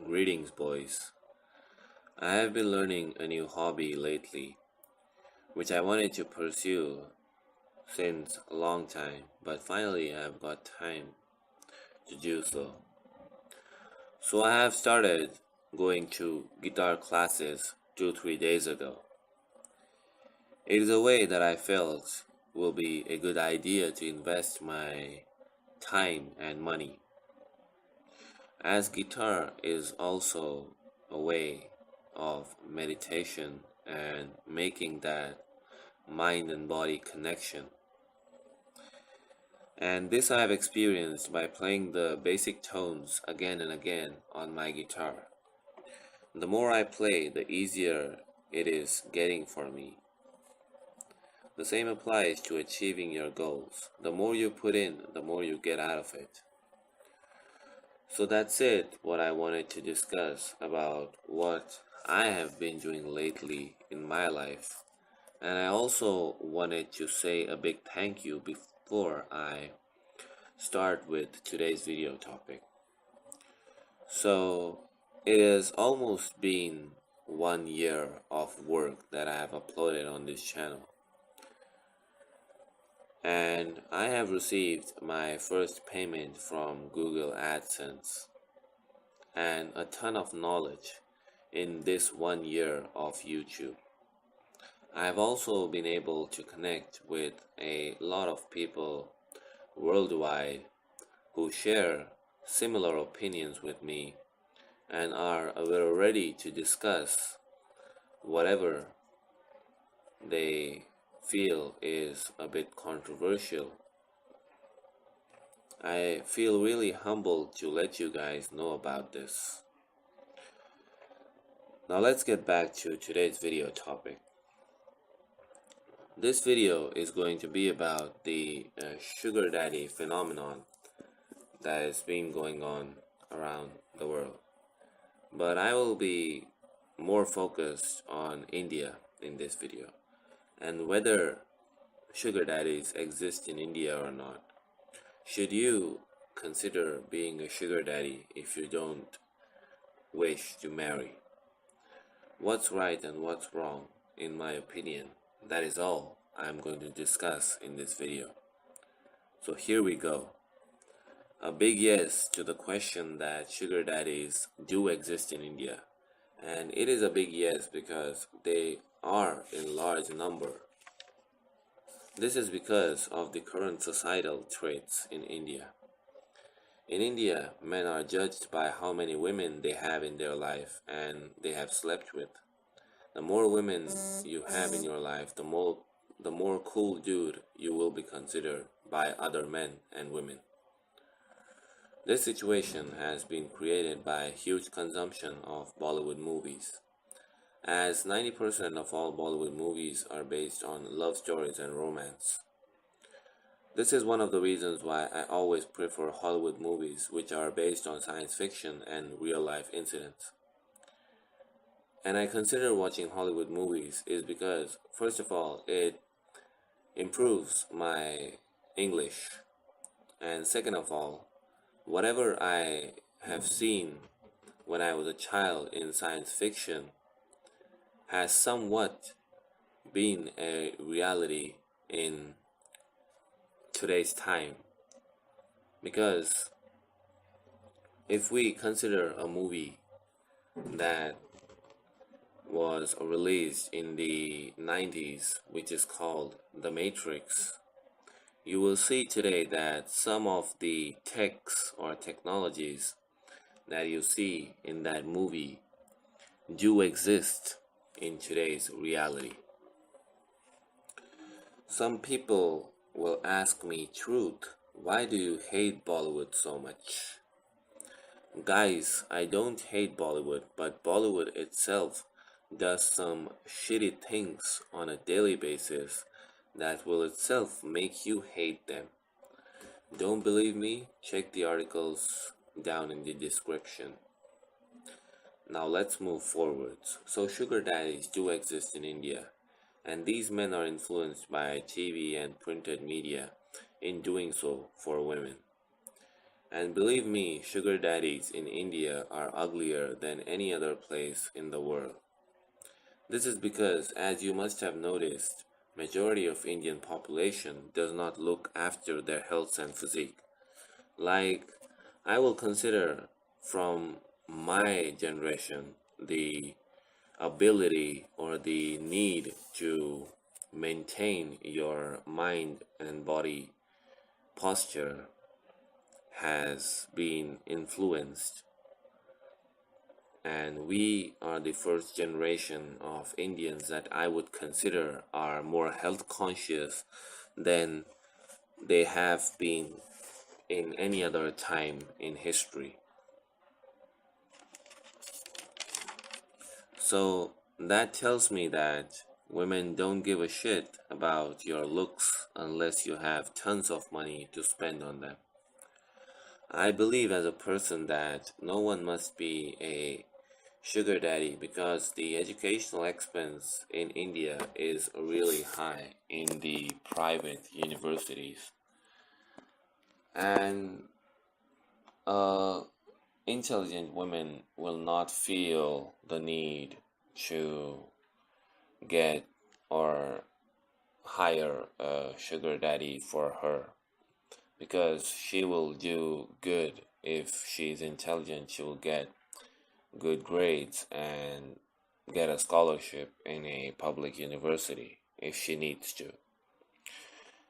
Greetings, boys. I have been learning a new hobby lately, which I wanted to pursue since a long time, but finally I have got time to do so. So I have started going to guitar classes 2-3 days ago. It is a way that I felt will be a good idea to invest my time and money, as guitar is also a way of meditation and making that mind and body connection. And this I have experienced by playing the basic tones again and again on my guitar. The more I play, the easier it is getting for me. The same applies to achieving your goals. The more you put in, the more you get out of it. So that's it, what I wanted to discuss about what I have been doing lately in my life. And I also wanted to say a big thank you before I start with today's video topic. So, it has almost been 1 year of work that I have uploaded on this channel. And I have received my first payment from Google AdSense and a ton of knowledge in this 1 year of YouTube. I have also been able to connect with a lot of people worldwide who share similar opinions with me and are very ready to discuss whatever they feel is a bit controversial. I feel really humbled to let you guys know about this. Now let's get back to today's video topic. This video is going to be about the sugar daddy phenomenon that has been going on around the world. But I will be more focused on India in this video and whether sugar daddies exist in India or not. Should you consider being a sugar daddy if you don't wish to marry? What's right and what's wrong, in my opinion? That is all I'm going to discuss in this video. So here we go. A big yes to the question that sugar daddies do exist in India. And it is a big yes because they are in large number. This is because of the current societal traits in India. In India, men are judged by how many women they have in their life and they have slept with. The more women you have in your life, the more cool dude you will be considered by other men and women. This situation has been created by huge consumption of Bollywood movies, as 90% of all Bollywood movies are based on love stories and romance. This is one of the reasons why I always prefer Hollywood movies which are based on science fiction and real-life incidents. And I consider watching Hollywood movies is because, first of all, it improves my English, and second of all, whatever I have seen when I was a child in science fiction has somewhat been a reality in today's time. Because if we consider a movie that was released in the 90s, which is called The Matrix, you will see today that some of the techs or technologies that you see in that movie do exist in today's reality. Some people will ask me, Truth, why do you hate Bollywood so much? Guys, I don't hate Bollywood, but Bollywood itself does some shitty things on a daily basis that will itself make you hate them. Don't believe me? Check the articles down in the description. Now let's move forwards. So sugar daddies do exist in India, and these men are influenced by TV and printed media in doing so for women. And believe me, sugar daddies in India are uglier than any other place in the world. This is because, as you must have noticed, majority of Indian population does not look after their health and physique. Like, I will consider from my generation the ability or the need to maintain your mind and body posture has been influenced, and we are the first generation of Indians that I would consider are more health conscious than they have been in any other time in history. So that tells me that women don't give a shit about your looks unless you have tons of money to spend on them. I believe as a person that no one must be a sugar daddy because the educational expense in India is really high in the private universities. And intelligent women will not feel the need to get or hire a sugar daddy for her because she will do good. If she's intelligent, she will get good grades and get a scholarship in a public university if she needs to.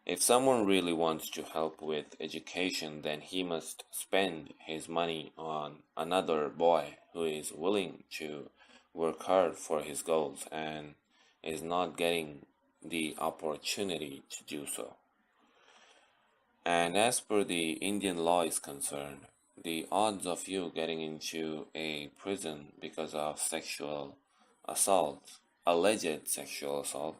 If someone really wants to help with education, then he must spend his money on another boy who is willing to work hard for his goals and is not getting the opportunity to do so. And as per the Indian law is concerned, the odds of you getting into a prison because of sexual assault, alleged sexual assault,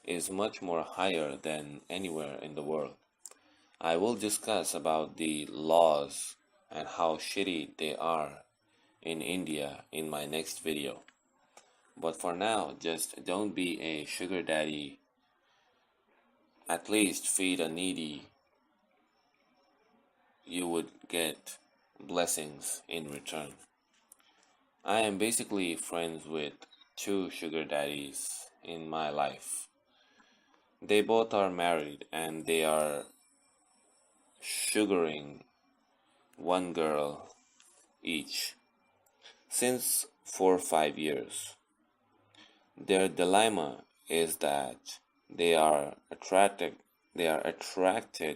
is much more higher than anywhere in the world. I will discuss about the laws and how shitty they are in India in my next video. But for now, just don't be a sugar daddy. At least feed a needy. You would get blessings in return. I am basically friends with two sugar daddies in my life. They both are married and they are sugaring one girl each since 4 or 5 years. Their dilemma is that they are attracted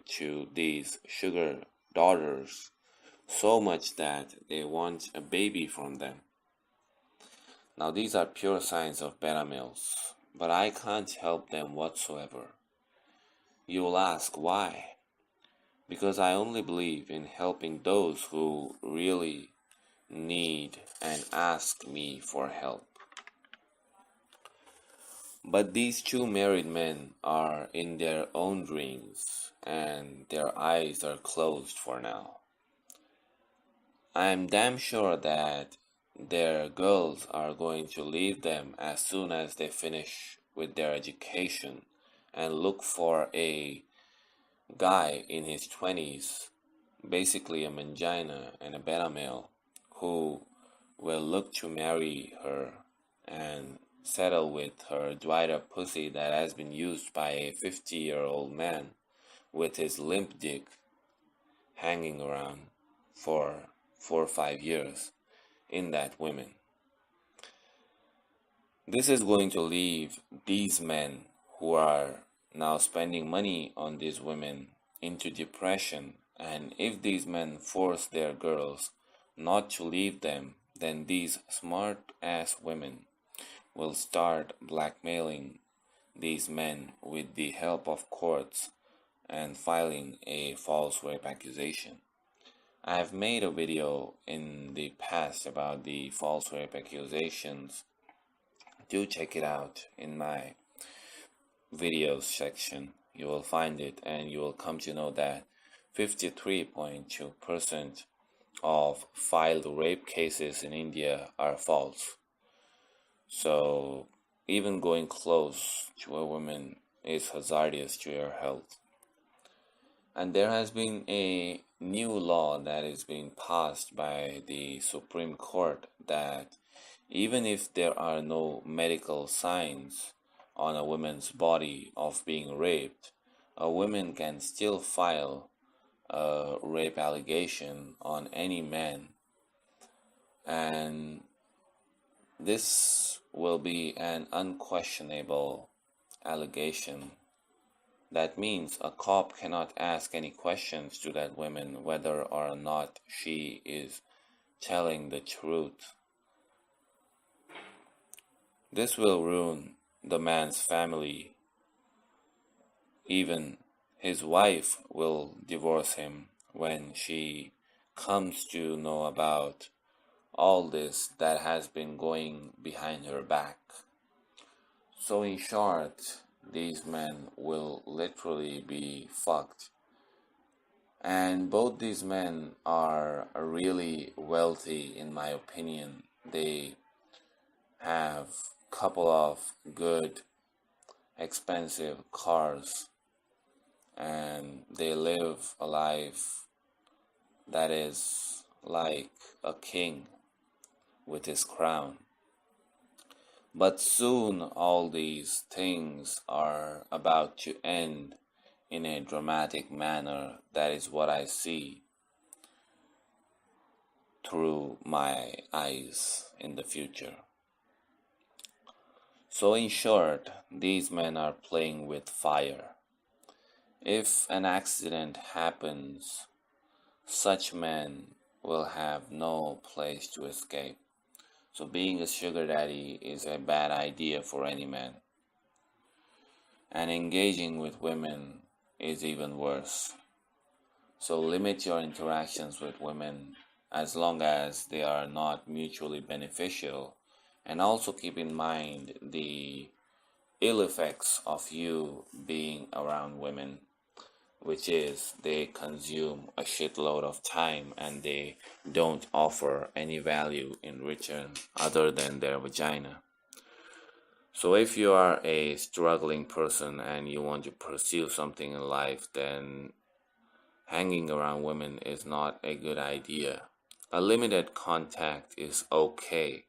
to these sugar daughters so much that they want a baby from them. Now these are pure signs of beta males, but I can't help them whatsoever. You will ask why? Because I only believe in helping those who really need and ask me for help. But these two married men are in their own dreams, and their eyes are closed for now. I am damn sure that their girls are going to leave them as soon as they finish with their education and look for a guy in his 20s, basically a mangina and a beta male, who will look to marry her and settle with her dried up pussy that has been used by a 50-year-old man with his limp dick hanging around for 4 or 5 years in that woman. This is going to leave these men who are now spending money on these women into depression, and if these men force their girls not to leave them, then these smart ass women will start blackmailing these men with the help of courts and filing a false rape accusation. I have made a video in the past about the false rape accusations. Do check it out in my videos section. You will find it and you will come to know that 53.2% of filed rape cases in India are false. So even going close to a woman is hazardous to your health. And there has been a new law that is being passed by the Supreme Court that even if there are no medical signs on a woman's body of being raped, a woman can still file a rape allegation on any man, and this will be an unquestionable allegation. That means a cop cannot ask any questions to that woman whether or not she is telling the truth. This will ruin the man's family. Even his wife will divorce him when she comes to know about all this that has been going behind her back. So, in short, these men will literally be fucked. And both these men are really wealthy, in my opinion. They have a couple of good, expensive cars, and they live a life that is like a king with his crown. But soon all these things are about to end in a dramatic manner. That is what I see through my eyes in the future. So in short, these men are playing with fire. If an accident happens, such men will have no place to escape. So being a sugar daddy is a bad idea for any man. And engaging with women is even worse. So limit your interactions with women as long as they are not mutually beneficial. And also keep in mind the ill effects of you being around women, which is they consume a shitload of time and they don't offer any value in return other than their vagina. So if you are a struggling person and you want to pursue something in life, then hanging around women is not a good idea. A limited contact is okay,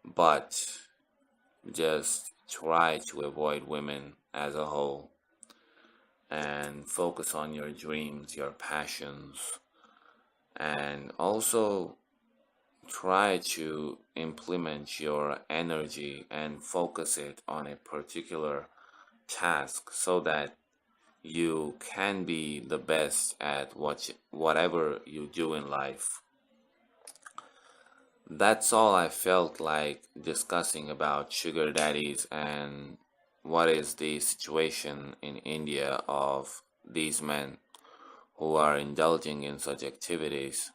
but just try to avoid women as a whole and focus on your dreams, your passions, and also try to implement your energy and focus it on a particular task so that you can be the best at whatever you do in life. That's all I felt like discussing about sugar daddies and what is the situation in India of these men who are indulging in such activities.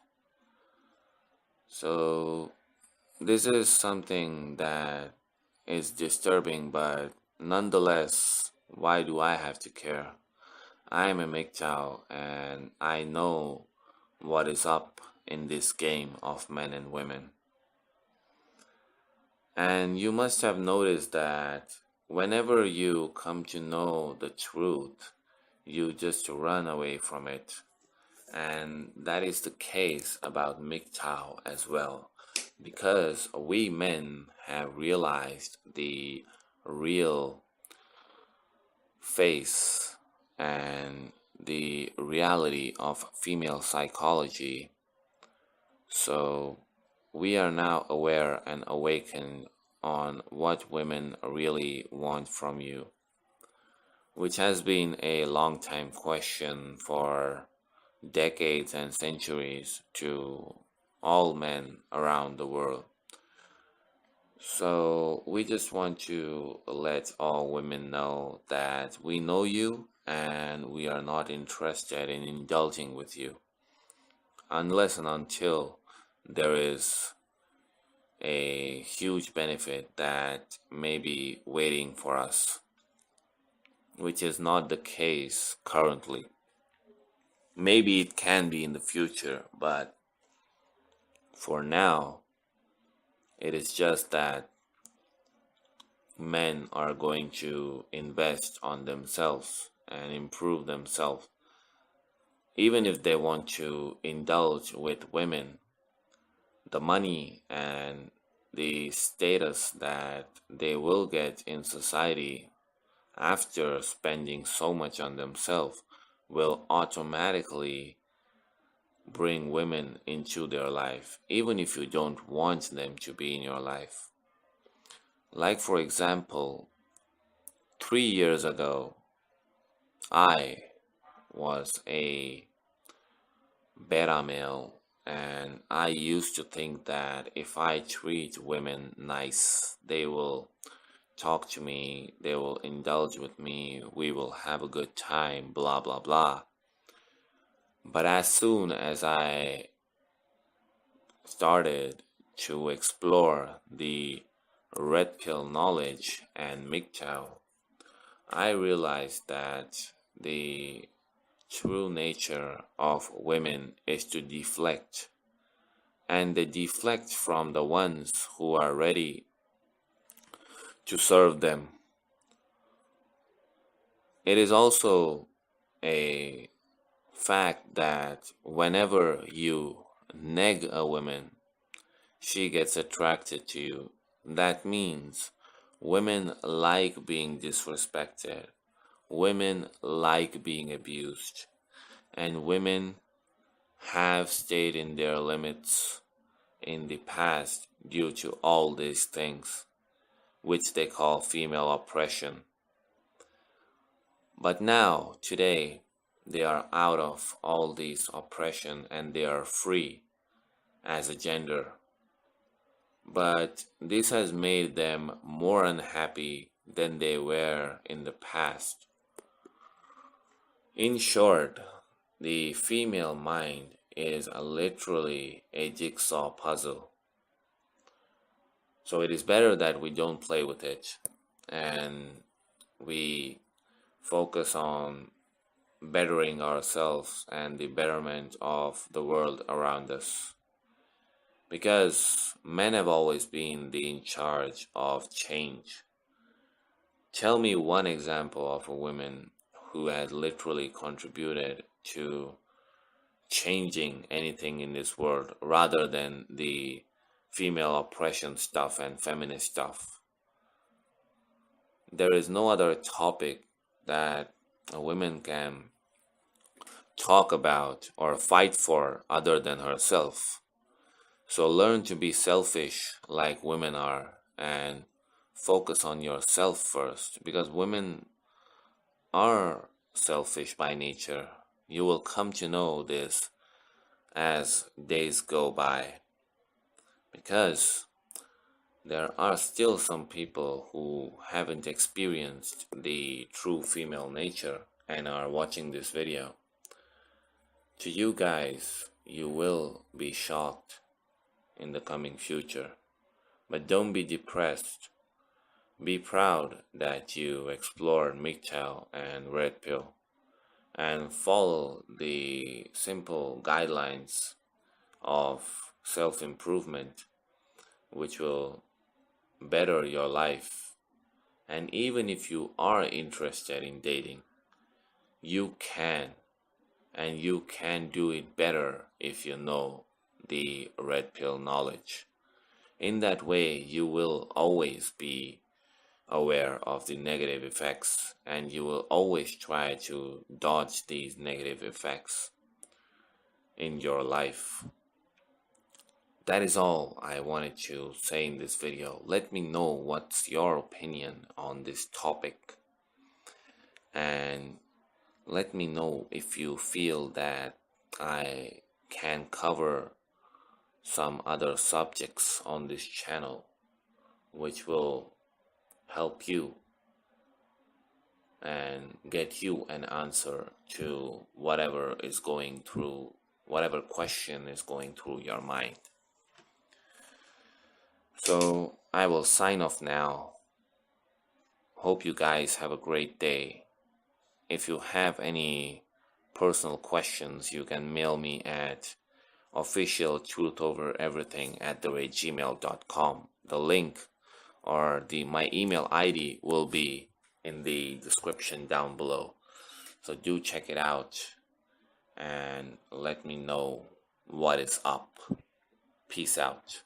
So, this is something that is disturbing, but nonetheless, why do I have to care? I am a MGTOW and I know what is up in this game of men and women. And you must have noticed that whenever you come to know the truth, you just run away from it. And that is the case about MGTOW as well, because we men have realized the real face and the reality of female psychology. So we are now aware and awakened on what women really want from you, which has been a long time question for decades and centuries to all men around the world. So we just want to let all women know that we know you and we are not interested in indulging with you unless and until there is a huge benefit that may be waiting for us, which is not the case currently. Maybe it can be in the future, but for now, it is just that men are going to invest on themselves and improve themselves even if they want to indulge with women, the money and the status that they will get in society after spending so much on themselves will automatically bring women into their life, even if you don't want them to be in your life. Like, for example, 3 years ago, I was a beta male, and I used to think that if I treat women nice, they will talk to me, they will indulge with me, we will have a good time, blah blah blah. But as soon as I started to explore the red pill knowledge and MGTOW, I realized that the true nature of women is to deflect, and they deflect from the ones who are ready to serve them. It is also a fact that whenever you neg a woman, she gets attracted to you. That means women like being disrespected, women like being abused, and women have stayed in their limits in the past due to all these things, which they call female oppression. But now, today, they are out of all these oppression and they are free as a gender. But this has made them more unhappy than they were in the past. In short, the female mind is literally a jigsaw puzzle. So it is better that we don't play with it and we focus on bettering ourselves and the betterment of the world around us. Because men have always been in charge of change. Tell me one example of a woman who has literally contributed to changing anything in this world rather than the female oppression stuff and feminist stuff. There is no other topic that a woman can talk about or fight for other than herself. So learn to be selfish like women are and focus on yourself first, because women are selfish by nature. You will come to know this as days go by, because there are still some people who haven't experienced the true female nature and are watching this video. To you guys, you will be shocked in the coming future. But don't be depressed. Be proud that you explored MGTOW and Red Pill and follow the simple guidelines of self-improvement, which will better your life. And even if you are interested in dating, you can, and you can do it better if you know the red pill knowledge. In that way, you will always be aware of the negative effects and you will always try to dodge these negative effects in your life. That is all I wanted to say in this video. Let me know what's your opinion on this topic, and let me know if you feel that I can cover some other subjects on this channel which will help you and get you an answer to whatever question is going through your mind. So I will sign off now. Hope you guys have a great day. If you have any personal questions, you can mail me at officialtruthovereverything@gmail.com. The link or my email ID will be in the description down below. So do check it out. and let me know what is up. Peace out.